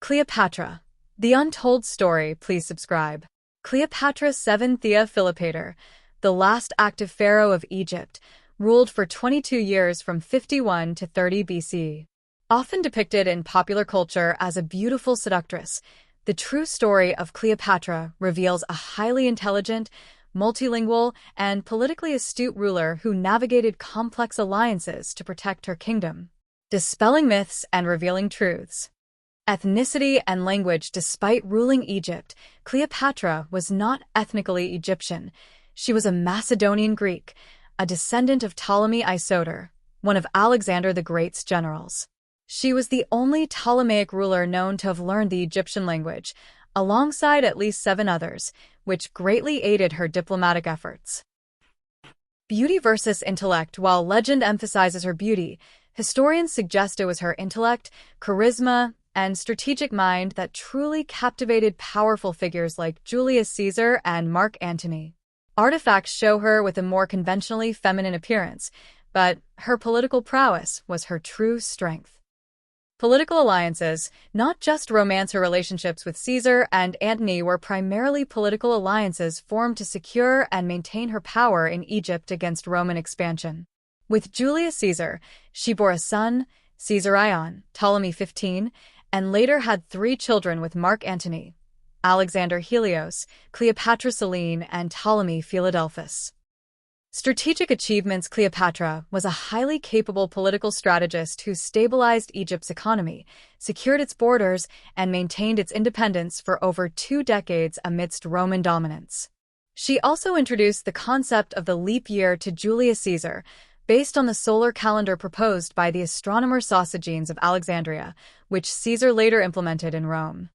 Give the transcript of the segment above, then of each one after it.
Cleopatra, the Untold Story. Please subscribe. Cleopatra VII Thea Philopator, the last active pharaoh of Egypt, ruled for 22 years from 51 to 30 BC. Often depicted in popular culture as a beautiful seductress, the true story of Cleopatra reveals a highly intelligent, multilingual, and politically astute ruler who navigated complex alliances to protect her kingdom, dispelling myths and revealing truths. Ethnicity and language. Despite ruling Egypt, Cleopatra was not ethnically Egyptian. She was a Macedonian Greek, a descendant of Ptolemy Isoter, one of Alexander the Great's generals. She was the only Ptolemaic ruler known to have learned the Egyptian language, alongside at least 7 others, which greatly aided her diplomatic efforts. Beauty versus intellect. While legend emphasizes her beauty, historians suggest it was her intellect, charisma, and strategic mind that truly captivated powerful figures like Julius Caesar and Mark Antony. Artifacts show her with a more conventionally feminine appearance, but her political prowess was her true strength. Political alliances, not just romance. Her relationships with Caesar and Antony were primarily political alliances formed to secure and maintain her power in Egypt against Roman expansion. With Julius Caesar, she bore a son, Caesarion, Ptolemy 15, and later had 3 children with Mark Antony, Alexander Helios, Cleopatra Selene, and Ptolemy Philadelphus. Strategic achievements. Cleopatra was a highly capable political strategist who stabilized Egypt's economy, secured its borders, and maintained its independence for over 2 decades amidst Roman dominance. She also introduced the concept of the leap year to Julius Caesar, based on the solar calendar proposed by the astronomer Sosigenes of Alexandria, which Caesar later implemented in Rome.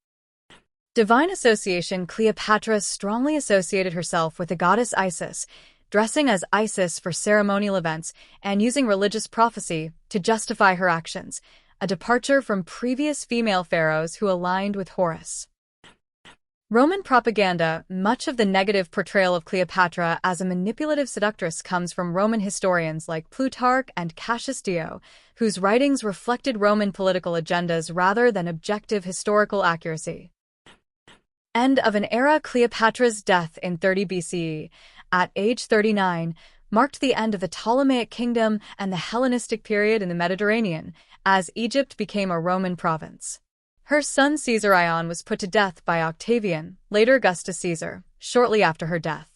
Divine association. Cleopatra strongly associated herself with the goddess Isis, dressing as Isis for ceremonial events and using religious prophecy to justify her actions, a departure from previous female pharaohs who aligned with Horus. Roman propaganda. Much of the negative portrayal of Cleopatra as a manipulative seductress comes from Roman historians like Plutarch and Cassius Dio, whose writings reflected Roman political agendas rather than objective historical accuracy. End of an era. Cleopatra's death in 30 BCE, at age 39, marked the end of the Ptolemaic kingdom and the Hellenistic period in the Mediterranean, as Egypt became a Roman province. Her son Caesarion was put to death by Octavian, later Augustus Caesar, shortly after her death.